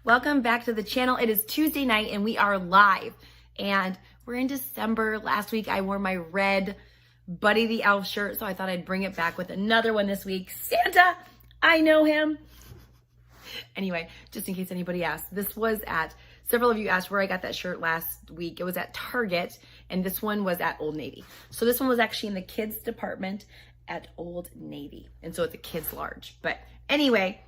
Welcome back to the channel. It is Tuesday night and we are live and we're in December. Last week I wore my red Buddy the Elf shirt, so I thought I'd bring it back with another one this week. Santa, I know him. Anyway, just in case anybody asked, several of you asked where I got that shirt last week. It was at Target and this one was at Old Navy. So this one was actually in the kids department at Old Navy. And so it's a kids large. But anyway,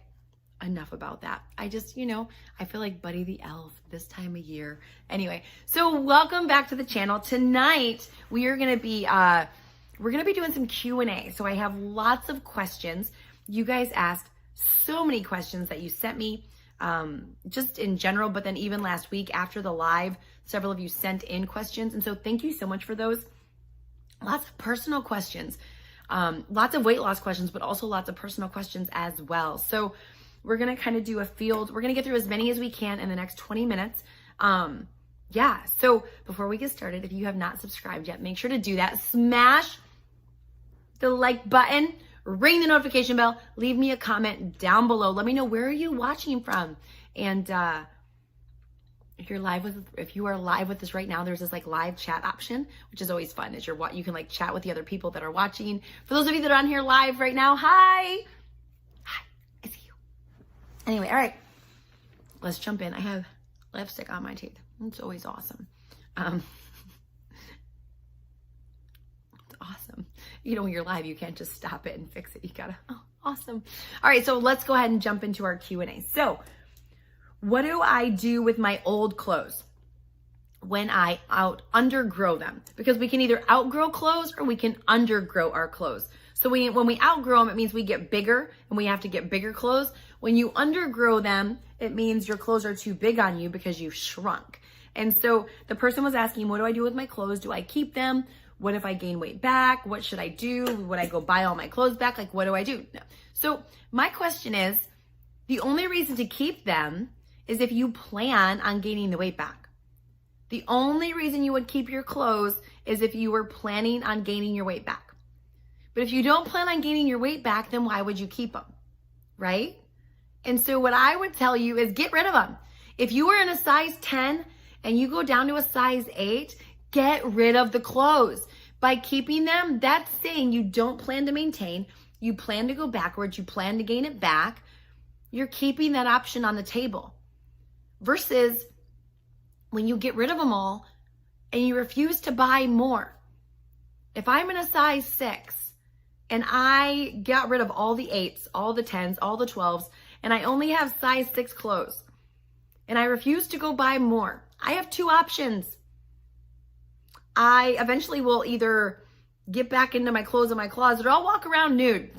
enough about that. I just, I feel like Buddy the Elf this time of year. Anyway, so welcome back to the channel. Tonight, we are going to be, we're going to be doing some Q&A. So I have lots of questions. You guys asked so many questions that you sent me, just in general, but then even last week after the live, several of you sent in questions. And so thank you so much for those. Lots of personal questions, lots of weight loss questions, but also lots of personal questions as well. So we're going to kind of do a field. We're going to get through as many as we can in the next 20 minutes. So before we get started, if you have not subscribed yet, make sure to do that. Smash the like button, ring the notification bell, leave me a comment down below. Let me know where are you watching from. And if you are live with us right now, there's this like live chat option, which is always fun. You can like chat with the other people that are watching. For those of you that are on here live right now, hi. I see you. Anyway, all right, let's jump in. I have lipstick on my teeth. It's always awesome. It's awesome. When you're live, you can't just stop it and fix it. You gotta, awesome. All right, so let's go ahead and jump into our Q&A. So what do I do with my old clothes when I undergrow them? Because we can either outgrow clothes or we can undergrow our clothes. So when we outgrow them, it means we get bigger and we have to get bigger clothes. When you undergrow them, it means your clothes are too big on you because you've shrunk. And so the person was asking, what do I do with my clothes? Do I keep them? What if I gain weight back? What should I do? Would I go buy all my clothes back? Like, what do I do? No. So my question is, the only reason to keep them is if you plan on gaining the weight back. The only reason you would keep your clothes is if you were planning on gaining your weight back. But if you don't plan on gaining your weight back, then why would you keep them? Right? And so what I would tell you is get rid of them. If you are in a size 10 and you go down to a size 8, get rid of the clothes. By keeping them, that's saying you don't plan to maintain, you plan to go backwards, you plan to gain it back. You're keeping that option on the table. Versus when you get rid of them all and you refuse to buy more. If I'm in a size 6 and I got rid of all the 8s, all the 10s, all the 12s, and I only have size 6 clothes and I refuse to go buy more, I have two options. I eventually will either get back into my clothes in my closet or I'll walk around nude.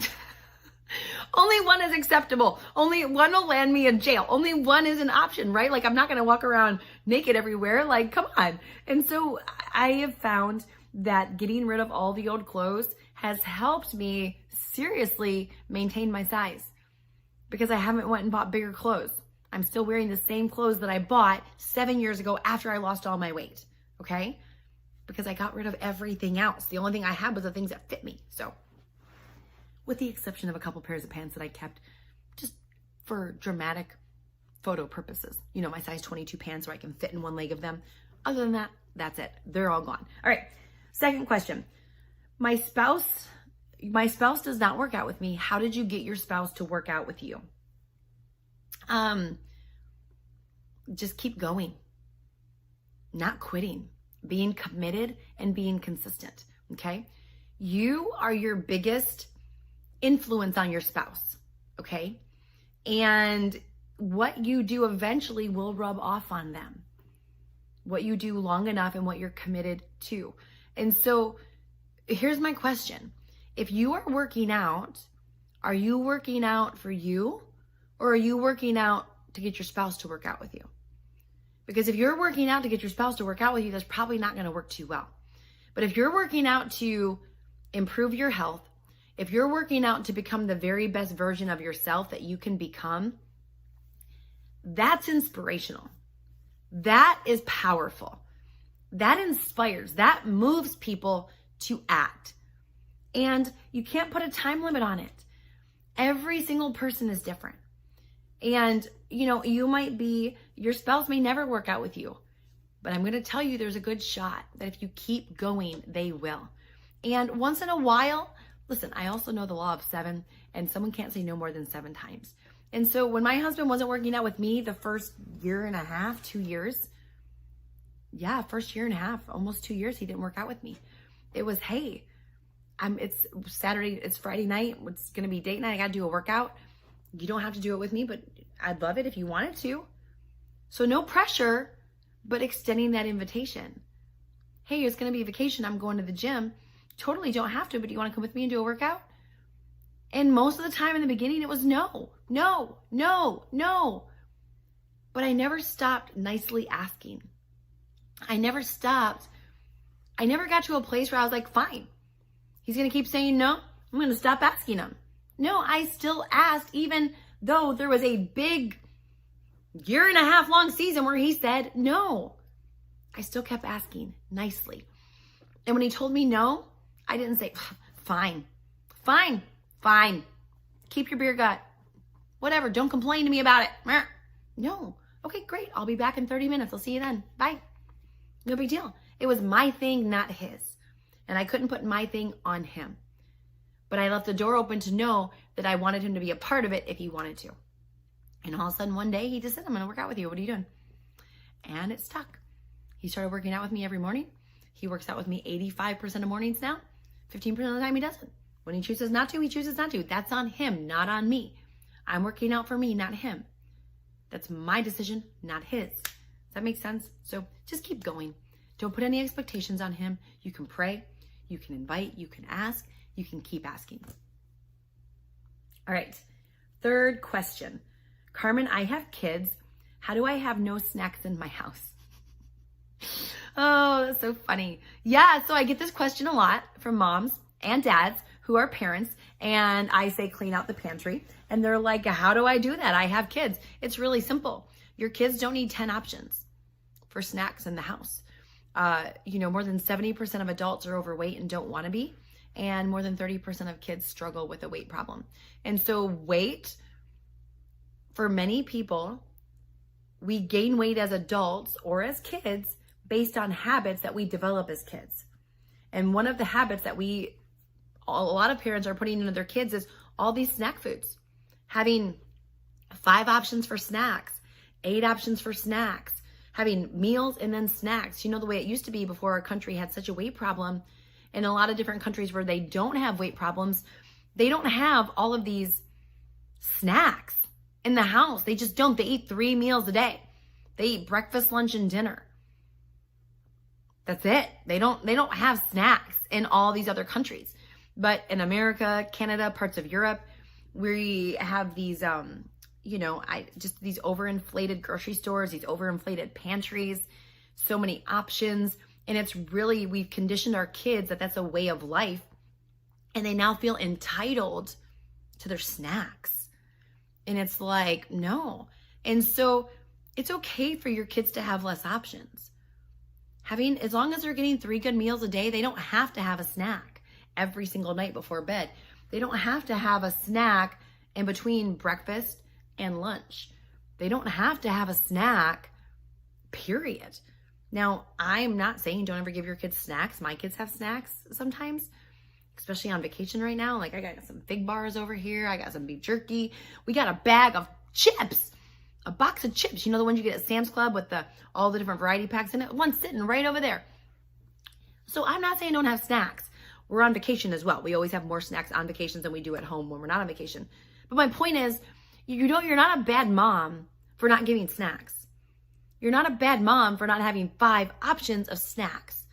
Only one is acceptable. Only one will land me in jail. Only one is an option, right? Like, I'm not going to walk around naked everywhere. Like, come on. And so I have found that getting rid of all the old clothes has helped me seriously maintain my size because I haven't went and bought bigger clothes. I'm still wearing the same clothes that I bought 7 years ago after I lost all my weight. Okay? Because I got rid of everything else. The only thing I had was the things that fit me. So, with the exception of a couple pairs of pants that I kept just for dramatic photo purposes. My size 22 pants where I can fit in one leg of them. Other than that, that's it. They're all gone. All right. Second question. My spouse does not work out with me. How did you get your spouse to work out with you? Just keep going. Not quitting. Being committed and being consistent. Okay. You are your biggest influence on your spouse, okay? And what you do eventually will rub off on them. What you do long enough and what you're committed to. And so here's my question. If you are working out, are you working out for you or are you working out to get your spouse to work out with you? Because if you're working out to get your spouse to work out with you, that's probably not going to work too well. But if you're working out to improve your health, if you're working out to become the very best version of yourself that you can become, that's inspirational. That is powerful. That inspires. That moves people to act. And you can't put a time limit on it. Every single person is different. And, your spouse may never work out with you, but I'm going to tell you there's a good shot that if you keep going, they will. And once in a while, listen, I also know the law of 7, and someone can't say no more than 7 times. And so when my husband wasn't working out with me the first year and a half, 2 years, first year and a half, almost 2 years, he didn't work out with me. It was, hey, it's Saturday, it's Friday night, it's going to be date night, I got to do a workout. You don't have to do it with me, but I'd love it if you wanted to. So no pressure, but extending that invitation. Hey, it's going to be a vacation. I'm going to the gym. Totally don't have to, but do you want to come with me and do a workout? And most of the time in the beginning, it was no. But I never stopped nicely asking. I never got to a place where I was like, fine. He's going to keep saying no. I'm going to stop asking him. No, I still asked, even though there was a big 1.5 year long season where he said no. I still kept asking nicely. And when he told me no, I didn't say, fine. Keep your beer gut. Whatever, don't complain to me about it. No. Okay, great. I'll be back in 30 minutes. I'll see you then. Bye. No big deal. It was my thing, not his. And I couldn't put my thing on him. But I left the door open to know that I wanted him to be a part of it if he wanted to. And all of a sudden one day he just said, I'm going to work out with you. What are you doing? And it stuck. He started working out with me every morning. He works out with me 85% of mornings now. 15% of the time he doesn't. When he chooses not to, he chooses not to. That's on him, not on me. I'm working out for me, not him. That's my decision, not his. Does that make sense? So just keep going. Don't put any expectations on him. You can pray, you can invite, you can ask, you can keep asking. All right, 3rd question. Carmen, I have kids. How do I have no snacks in my house? Oh, that's so funny. Yeah, so I get this question a lot from moms and dads who are parents, and I say clean out the pantry, and they're like, how do I do that? I have kids. It's really simple. Your kids don't need 10 options for snacks in the house. More than 70% of adults are overweight and don't want to be, and more than 30% of kids struggle with a weight problem. And so weight, for many people, we gain weight as adults or as kids based on habits that we develop as kids. And one of the habits that a lot of parents are putting into their kids is all these snack foods. Having 5 options for snacks, 8 options for snacks, having meals and then snacks. The way it used to be before our country had such a weight problem. In a lot of different countries where they don't have weight problems, they don't have all of these snacks in the house. They just don't. They eat 3 meals a day. They eat breakfast, lunch, and dinner. That's it. They don't have snacks in all these other countries. But in America, Canada, parts of Europe, we have these, these overinflated grocery stores, these overinflated pantries, so many options. And it's really, we've conditioned our kids that that's a way of life. And they now feel entitled to their snacks. And it's like, no. And so it's okay for your kids to have less options. As long as they're getting 3 good meals a day, they don't have to have a snack every single night before bed. They don't have to have a snack in between breakfast and lunch. They don't have to have a snack, period. Now, I'm not saying don't ever give your kids snacks. My kids have snacks sometimes, especially on vacation right now. Like I got some fig bars over here. I got some beef jerky. We got a bag of chips, a box of chips. The ones you get at Sam's Club with all the different variety packs in it. One's sitting right over there. So I'm not saying don't have snacks. We're on vacation as well. We always have more snacks on vacations than we do at home when we're not on vacation. But my point is, you're not a bad mom for not giving snacks. You're not a bad mom for not having 5 options of snacks.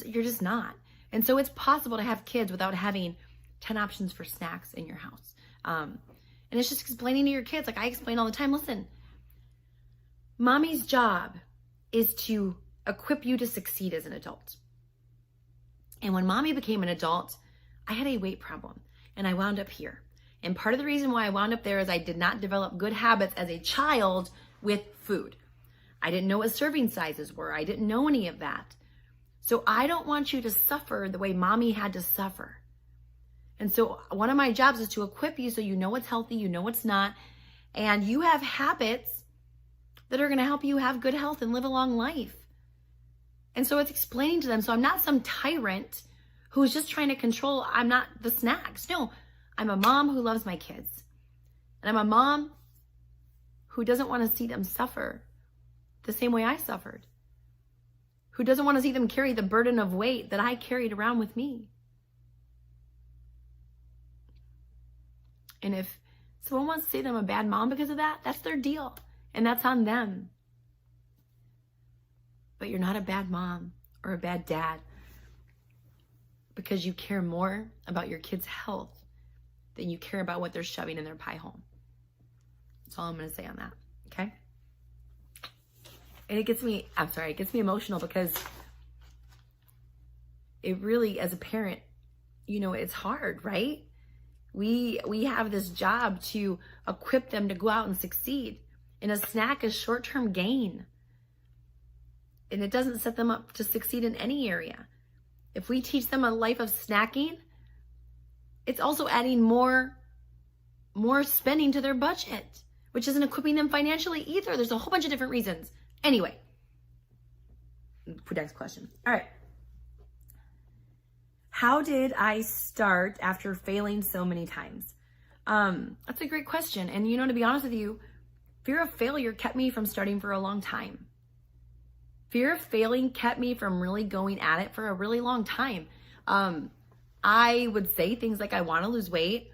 You're just not. And so it's possible to have kids without having 10 options for snacks in your house. And it's just explaining to your kids, like I explain all the time, listen, mommy's job is to equip you to succeed as an adult. And when mommy became an adult, I had a weight problem and I wound up here. And part of the reason why I wound up there is I did not develop good habits as a child with food. I didn't know what serving sizes were. I didn't know any of that. So I don't want you to suffer the way mommy had to suffer. And so one of my jobs is to equip you so you know what's healthy, you know what's not, And you have habits that are going to help you have good health and live a long life. And so it's explaining to them, so I'm not some tyrant who's just trying to control, I'm not the snacks. No, I'm a mom who loves my kids. And I'm a mom who doesn't want to see them suffer the same way I suffered. Who doesn't want to see them carry the burden of weight that I carried around with me. And if someone wants to say them a bad mom because of that, that's their deal. And that's on them. But you're not a bad mom or a bad dad because you care more about your kids' health than you care about what they're shoving in their pie hole. That's all I'm going to say on that. Okay? And it gets me emotional because it really, as a parent, it's hard, right? We have this job to equip them to go out and succeed. And a snack is short-term gain. And it doesn't set them up to succeed in any area. If we teach them a life of snacking, it's also adding more spending to their budget, which isn't equipping them financially either. There's a whole bunch of different reasons. Anyway, next question. All right. How did I start after failing so many times? That's a great question. And to be honest with you, fear of failure kept me from starting for a long time. Fear of failing kept me from really going at it for a really long time. I would say things like, I want to lose weight,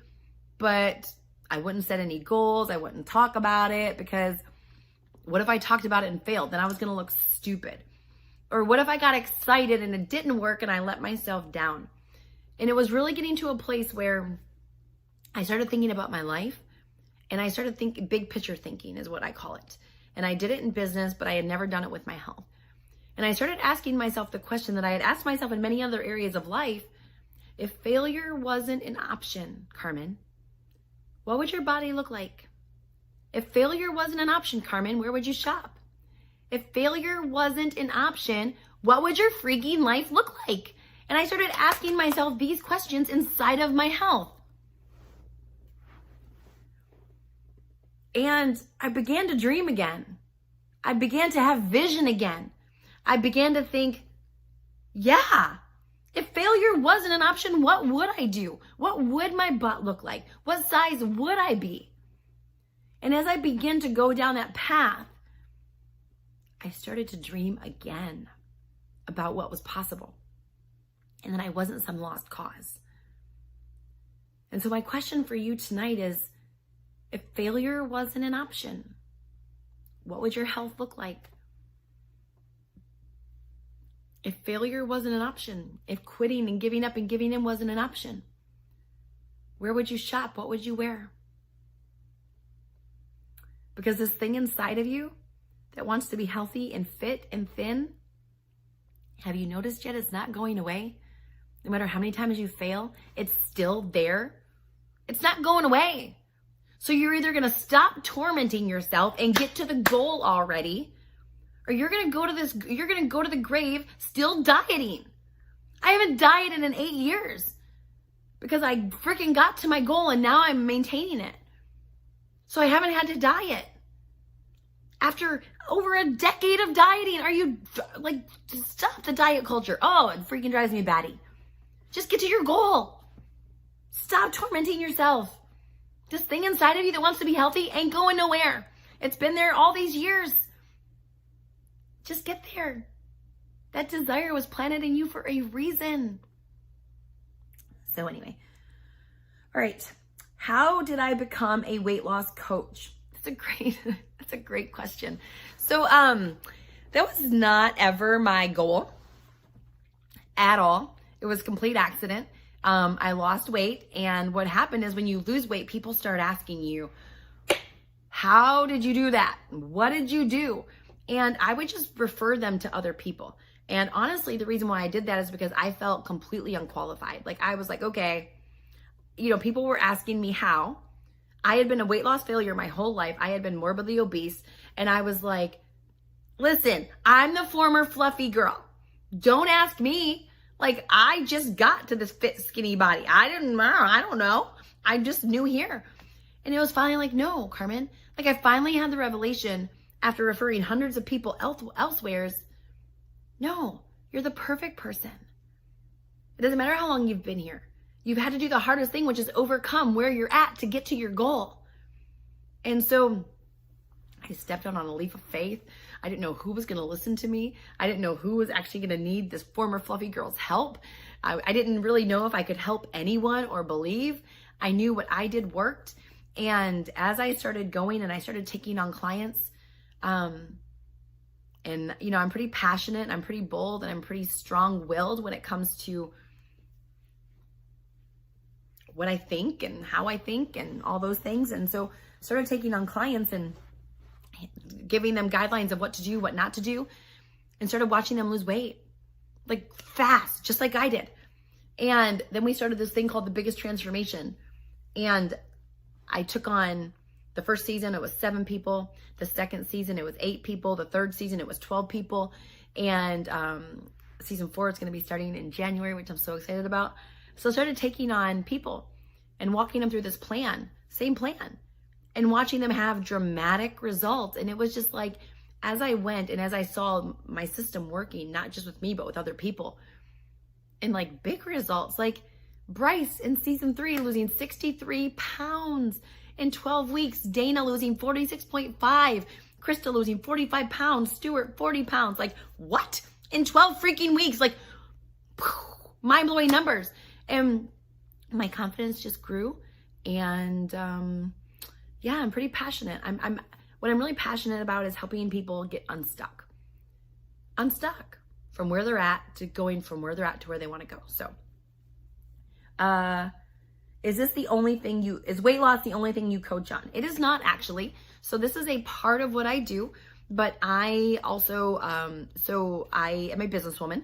but I wouldn't set any goals. I wouldn't talk about it because what if I talked about it and failed? Then I was going to look stupid. Or what if I got excited and it didn't work and I let myself down? And it was really getting to a place where I started thinking about my life, and I started thinking, big picture thinking is what I call it. And I did it in business, but I had never done it with my health. And I started asking myself the question that I had asked myself in many other areas of life. If failure wasn't an option, Carmen, what would your body look like? If failure wasn't an option, Carmen, where would you shop? If failure wasn't an option, what would your freaking life look like? And I started asking myself these questions inside of my health. And I began to dream again. I began to have vision again. I began to think, yeah, if failure wasn't an option, what would I do? What would my butt look like? What size would I be? And as I began to go down that path, I started to dream again about what was possible and that I wasn't some lost cause. And so my question for you tonight is, if failure wasn't an option, what would your health look like? If failure wasn't an option, if quitting and giving up and giving in wasn't an option, where would you shop? What would you wear? Because this thing inside of you that wants to be healthy and fit and thin, have you noticed yet it's not going away? No matter how many times you fail, it's still there. It's not going away. So you're either going to stop tormenting yourself and get to the goal already, or you're going to go to the grave still dieting. I haven't dieted in 8 years because I freaking got to my goal and now I'm maintaining it. So I haven't had to diet. After over a decade of dieting, are you like, stop the diet culture? Oh, it freaking drives me batty. Just get to your goal. Stop tormenting yourself. This thing inside of you that wants to be healthy ain't going nowhere. It's been there all these years. Just get there. That desire was planted in you for a reason. So anyway, all right. How did I become a weight loss coach? That's a great question. So that was not ever my goal at all. It was a complete accident. I lost weight, and what happened is when you lose weight, people start asking you, how did you do that? What did you do? And I would just refer them to other people. And honestly, the reason why I did that is because I felt completely unqualified. Like I was like, okay, people were asking me how. I had been a weight loss failure my whole life. I had been morbidly obese. And I was like, listen, I'm the former fluffy girl. Don't ask me. Like, I just got to this fit, skinny body. I don't know. I just knew here. And it was finally like, no, Carmen, like I finally had the revelation after referring hundreds of people elsewhere. No, you're the perfect person. It doesn't matter how long you've been here. You've had to do the hardest thing, which is overcome where you're at to get to your goal. And so I stepped out on a leap of faith. I didn't know who was going to listen to me. I didn't know who was actually going to need this former fluffy girl's help. I didn't really know if I could help anyone or believe. I knew what I did worked. And as I started going and I started taking on clients, and you know, I'm pretty passionate, I'm pretty bold, and I'm pretty strong-willed when it comes to what I think and how I think and all those things. And so started taking on clients and giving them guidelines of what to do, what not to do, and started watching them lose weight, like fast, just like I did. And then we started this thing called The Biggest Transformation. And I took on the first season, it was 7 people. The second season, it was 8 people. The third season, it was 12 people. And season 4 is going to be starting in January, which I'm so excited about. So I started taking on people and walking them through this plan, same plan, and watching them have dramatic results. And it was just like, as I went and as I saw my system working, not just with me, but with other people, and like big results, like Bryce in season 3 losing 63 pounds in 12 weeks, Dana losing 46.5, Krista losing 45 pounds, Stuart 40 pounds. Like what? In 12 freaking weeks, like mind-blowing numbers. And my confidence just grew. And yeah, I'm pretty passionate. What I'm really passionate about is helping people get unstuck from where they're at to going from where they're at to where they want to go. So, is weight loss the only thing you coach on? It is not, actually. So this is a part of what I do, but I also, so I am a businesswoman,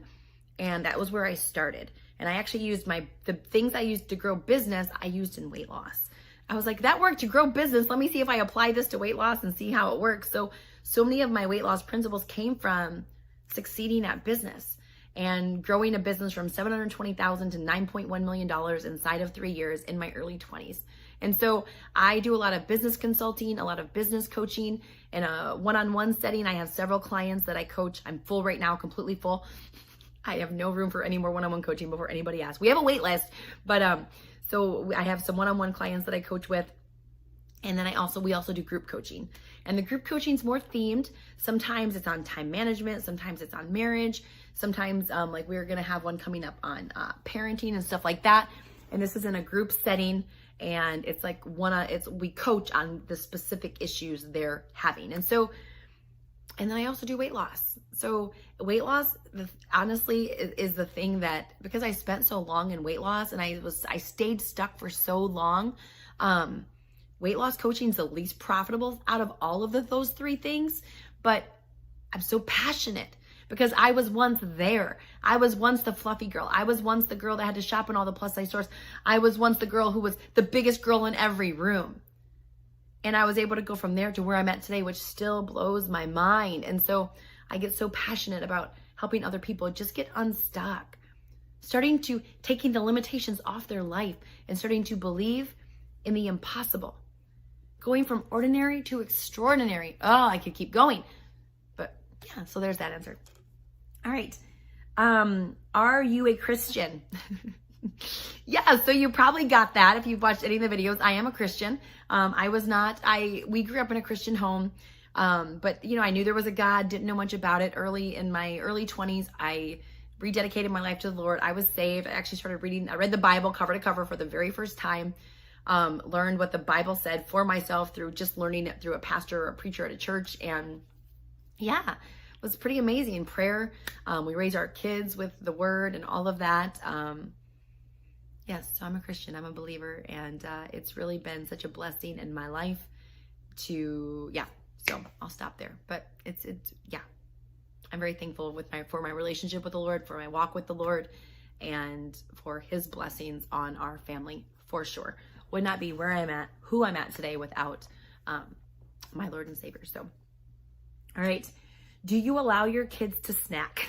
and that was where I started. And I actually used the things I used to grow business, I used in weight loss. I was like, that worked to grow business. Let me see if I apply this to weight loss and see how it works. So many of my weight loss principles came from succeeding at business and growing a business from $720,000 to $9.1 million inside of 3 years in my early 20s. And so I do a lot of business consulting, a lot of business coaching. In a one-on-one setting, I have several clients that I coach. I'm full right now, completely full. I have no room for any more one-on-one coaching before anybody asks. We have a wait list, but so I have some one-on-one clients that I coach with. And then we also do group coaching. And the group coaching is more themed. Sometimes it's on time management. Sometimes it's on marriage. Sometimes like we're going to have one coming up on parenting and stuff like that. And this is in a group setting. And it's like we coach on the specific issues they're having. And then I also do weight loss. So weight loss, honestly, is the thing that, because I spent so long in weight loss and I stayed stuck for so long, weight loss coaching is the least profitable out of all of those 3 things. But I'm so passionate because I was once there. I was once the fluffy girl. I was once the girl that had to shop in all the plus size stores. I was once the girl who was the biggest girl in every room. And I was able to go from there to where I'm at today, which still blows my mind. And so I get so passionate about helping other people just get unstuck, taking the limitations off their life and starting to believe in the impossible, going from ordinary to extraordinary. Oh, I could keep going. But yeah, so there's that answer. All right. Are you a Christian? Yeah, so you probably got that if you've watched any of the videos. I am a Christian. I was not. We grew up in a Christian home, but you know, I knew there was a God. Didn't know much about it. In my early 20s, I rededicated my life to the Lord. I was saved. I actually started reading. I read the Bible cover to cover for the very first time. Learned what the Bible said for myself through just learning it through a pastor or a preacher at a church, and yeah, it was pretty amazing. Prayer. We raised our kids with the Word and all of that. Yes, so I'm a Christian, I'm a believer, and it's really been such a blessing in my life so I'll stop there. But it's I'm very thankful for my relationship with the Lord, for my walk with the Lord, and for His blessings on our family, for sure. Would not be where I'm at, who I'm at today without my Lord and Savior. So, all right, do you allow your kids to snack?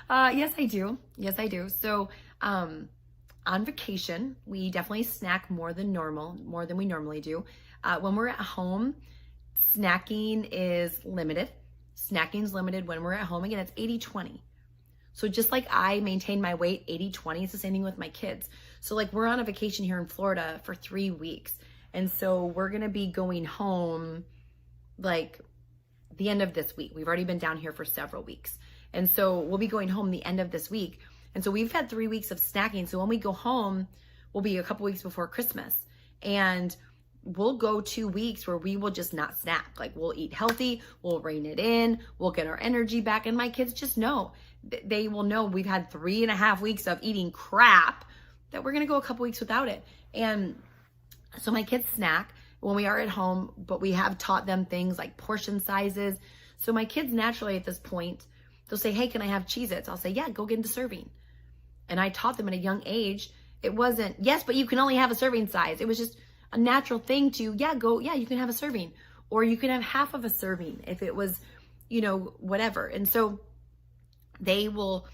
Yes, I do. So, on vacation, we definitely snack more than normal, more than we normally do. When we're at home, snacking is limited. Snacking is limited when we're at home. Again, it's 80-20. So just like I maintain my weight 80-20, it's the same thing with my kids. So like we're on a vacation here in Florida for 3 weeks. And so we're going to be going home like the end of this week. We've already been down here for several weeks. And so we'll be going home the end of this week. And so we've had 3 weeks of snacking. So when we go home, we'll be a couple weeks before Christmas. And we'll go 2 weeks where we will just not snack. Like we'll eat healthy, we'll rein it in, we'll get our energy back. And my kids just know, they will know we've had 3.5 weeks of eating crap that we're going to go a couple weeks without it. And so my kids snack when we are at home, but we have taught them things like portion sizes. So my kids naturally at this point, they'll say, hey, can I have Cheez-Its? I'll say, yeah, go get into serving. And I taught them at a young age. It wasn't, yes, but you can only have a serving size. It was just a natural thing to, yeah, you can have a serving. Or you can have half of a serving if it was, whatever. And so they will,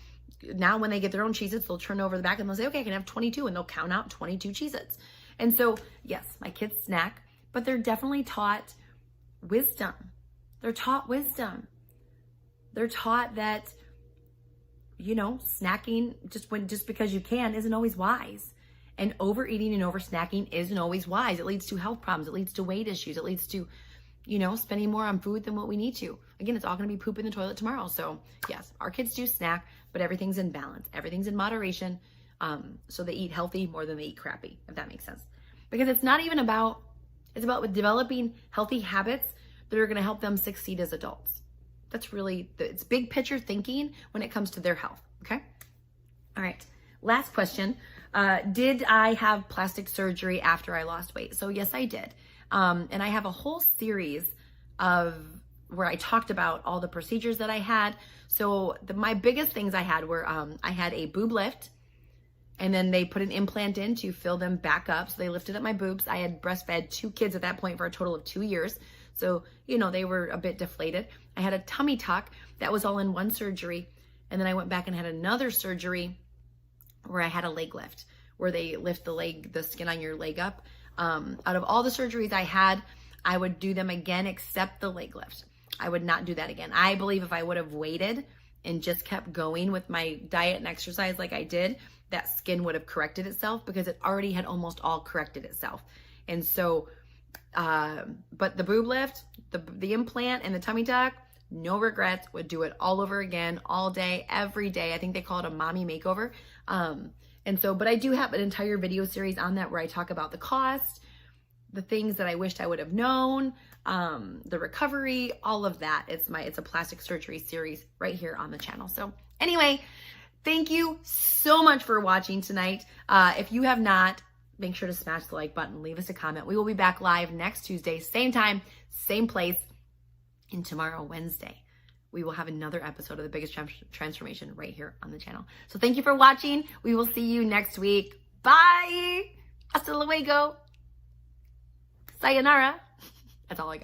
now when they get their own Cheez-Its, they'll turn over the back and they'll say, okay, I can have 22. And they'll count out 22 Cheez-Its. And so, yes, my kids snack, but they're definitely taught wisdom. They're taught wisdom. They're taught that, snacking just because you can isn't always wise. And overeating and over snacking isn't always wise. It leads to health problems. It leads to weight issues. It leads to, spending more on food than what we need to. Again, it's all going to be poop in the toilet tomorrow. So yes, our kids do snack, but everything's in balance. Everything's in moderation. So they eat healthy more than they eat crappy, if that makes sense. Because it's about developing healthy habits that are going to help them succeed as adults. That's really, it's big picture thinking when it comes to their health. Okay. All right. Last question. Did I have plastic surgery after I lost weight? So yes, I did. And I have a whole series of where I talked about all the procedures that I had. So my biggest things I had were, I had a boob lift, and then they put an implant in to fill them back up. So they lifted up my boobs. I had breastfed 2 kids at that point for a total of 2 years. So, they were a bit deflated. I had a tummy tuck that was all in one surgery. And then I went back and had another surgery where I had a leg lift, where they lift the skin on your leg up. Out of all the surgeries I had, I would do them again, except the leg lift. I would not do that again. I believe if I would have waited and just kept going with my diet and exercise like I did, that skin would have corrected itself, because it already had almost all corrected itself. And so, but the boob lift, the implant, and the tummy tuck, no regrets, would do it all over again, all day, every day. I think they call it a mommy makeover. And so, but I do have an entire video series on that where I talk about the cost, the things that I wished I would have known, the recovery, all of that. It's a plastic surgery series right here on the channel. So anyway, thank you so much for watching tonight. If you have not, make sure to smash the like button, leave us a comment. We will be back live next Tuesday, same time, same place. And tomorrow, Wednesday, we will have another episode of The Biggest Transformation right here on the channel. So thank you for watching. We will see you next week. Bye. Hasta luego. Sayonara. That's all I got.